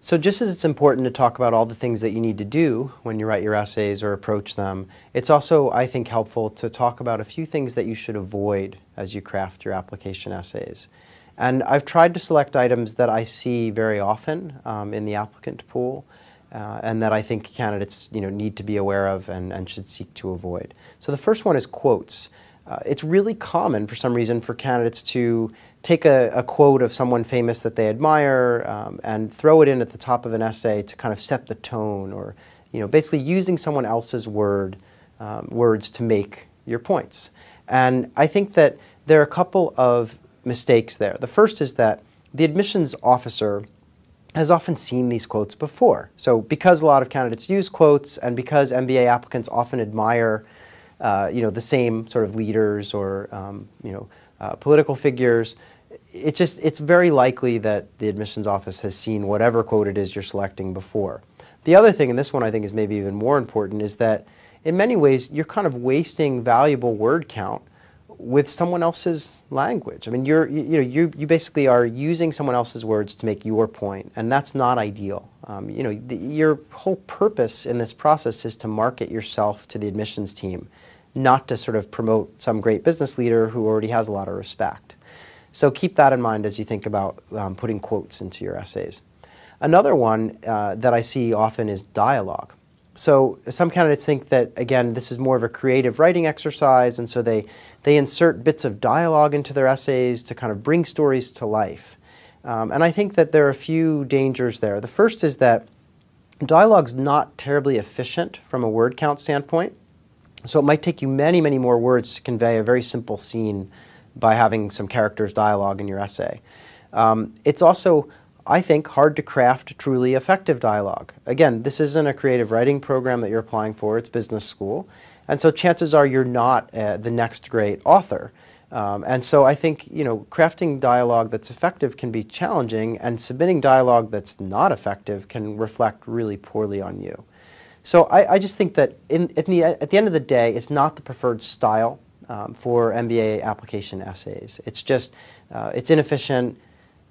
So just as it's important to talk about all the things that you need to do when you write your essays or approach them, it's also, I think, helpful to talk about a few things that you should avoid as you craft your application essays. And I've tried to select items that I see very often in the applicant pool and that I think candidates need to be aware of and should seek to avoid. So the first one is quotes. It's really common for some reason for candidates to take a quote of someone famous that they admire and throw it in at the top of an essay to kind of set the tone, or basically using someone else's words to make your points. And I think that there are a couple of mistakes there. The first is that the admissions officer has often seen these quotes before. So because a lot of candidates use quotes and because MBA applicants often admire the same sort of leaders or political figures, it's very likely that the admissions office has seen whatever quote it is you're selecting before. The other thing, and this one I think is maybe even more important, is that in many ways you're kind of wasting valuable word count with someone else's language. I mean, you basically are using someone else's words to make your point, and that's not ideal. Your whole purpose in this process is to market yourself to the admissions team, not to sort of promote some great business leader who already has a lot of respect. So keep that in mind as you think about putting quotes into your essays. Another one that I see often is dialogue. So some candidates think that, again, this is more of a creative writing exercise, and so they insert bits of dialogue into their essays to kind of bring stories to life. And I think that there are a few dangers there. The first is that dialogue's not terribly efficient from a word count standpoint. So it might take you many, many more words to convey a very simple scene by having some characters' dialogue in your essay. It's also, I think, hard to craft truly effective dialogue. Again, this isn't a creative writing program that you're applying for, it's business school. And so chances are you're not the next great author. And so I think, crafting dialogue that's effective can be challenging, and submitting dialogue that's not effective can reflect really poorly on you. So I just think that at the end of the day, it's not the preferred style for MBA application essays. It's just, it's inefficient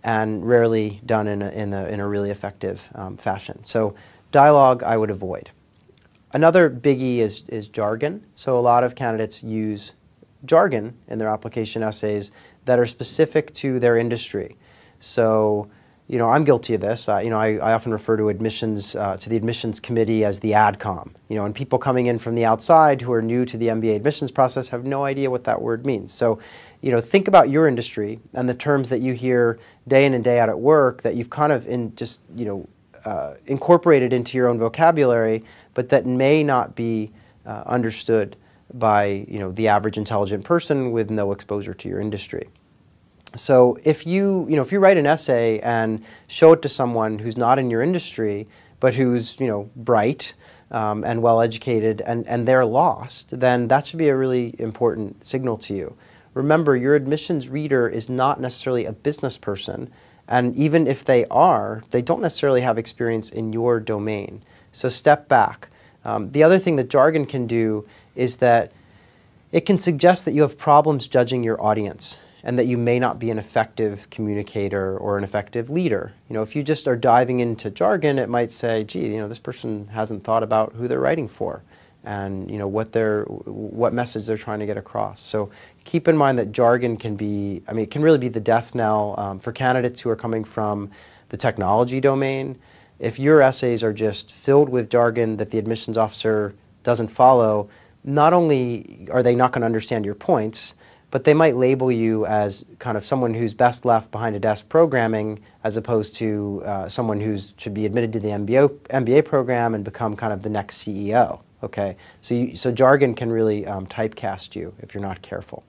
and rarely done in a really effective fashion. So dialogue I would avoid. Another biggie is jargon. So a lot of candidates use jargon in their application essays that are specific to their industry. So, I'm guilty of this. I often refer to admissions, to the admissions committee as the AdCom. And people coming in from the outside who are new to the MBA admissions process have no idea what that word means. So, think about your industry and the terms that you hear day in and day out at work that you've kind of incorporated into your own vocabulary, but that may not be understood by the average intelligent person with no exposure to your industry. So if you write an essay and show it to someone who's not in your industry, but who's bright and well educated, and they're lost, then that should be a really important signal to you. Remember, your admissions reader is not necessarily a business person, and even if they are, they don't necessarily have experience in your domain. So step back. The other thing that jargon can do is that it can suggest that you have problems judging your audience and that you may not be an effective communicator or an effective leader. If you just are diving into jargon, it might say, gee, this person hasn't thought about who they're writing for and what message they're trying to get across. So keep in mind that jargon can be, it can really be the death knell for candidates who are coming from the technology domain. If your essays are just filled with jargon that the admissions officer doesn't follow, not only are they not going to understand your points, but they might label you as kind of someone who's best left behind a desk programming as opposed to someone who should be admitted to the MBA program and become kind of the next CEO. Okay, so jargon can really typecast you if you're not careful.